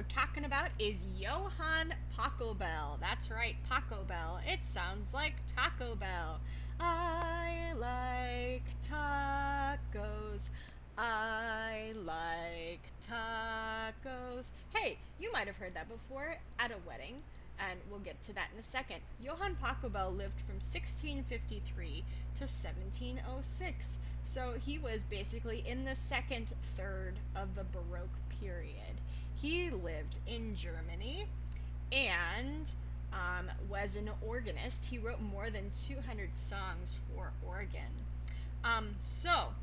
we're talking about is Johann Pachelbel. That's right, Pachelbel. It sounds like Taco Bell. I like tacos. I like tacos. Hey, you might have heard that before at a wedding, and we'll get to that in a second. Johann Pachelbel lived from 1653 to 1706, so he was basically in the second third of the Baroque period. He lived in Germany and was an organist. He wrote more than 200 songs for organ. So,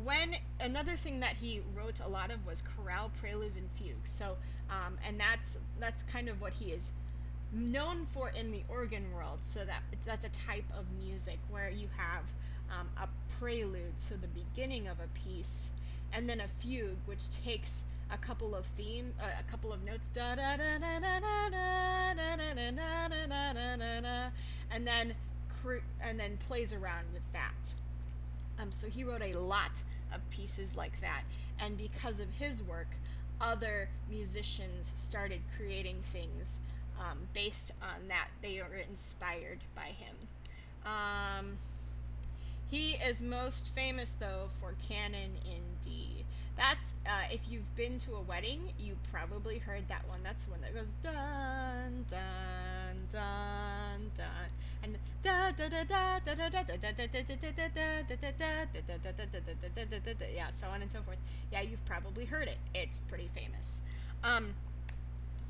when another thing that he wrote a lot of was chorale, preludes, and fugues. And that's kind of what he is known for in the organ world. So that's a type of music where you have a prelude, so the beginning of a piece, and then a fugue, which takes a couple of notes, da da da da da da da da da da da da da da, and then and then plays around with that. So he wrote a lot of pieces like that, and because of his work, other musicians started creating things based on that. They were inspired by him. Um, he is most famous though for Canon in D. That's if you've been to a wedding, you probably heard that one. That's the one that goes dun dun dun dun and da da da da da da da da da da da da da da da, yeah, so on and so forth. Yeah, you've probably heard it. It's pretty famous.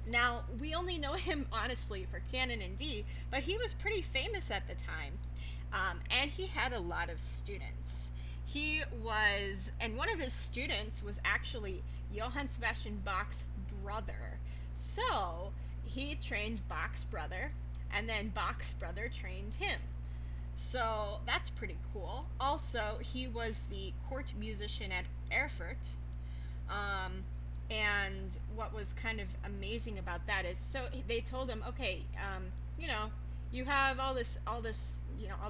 Now, we only know him honestly for Canon in D, but he was pretty famous at the time. And he had a lot of students. And one of his students was actually Johann Sebastian Bach's brother. So, he trained Bach's brother, and then Bach's brother trained him. So, that's pretty cool. Also, he was the court musician at Erfurt. Um, and what was kind of amazing about that is, so they told him, okay, you know, you have all this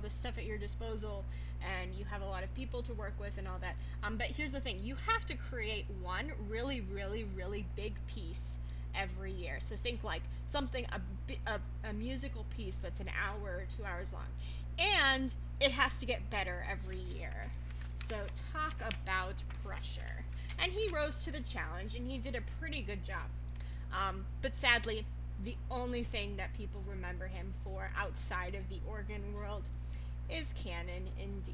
stuff at your disposal, and you have a lot of people to work with and all that. But here's the thing: you have to create one really, really, really big piece every year. So think like something a musical piece that's an hour or 2 hours long, and it has to get better every year. So talk about pressure. And he rose to the challenge, and he did a pretty good job. But sadly, the only thing that people remember him for outside of the organ world is Canon in D.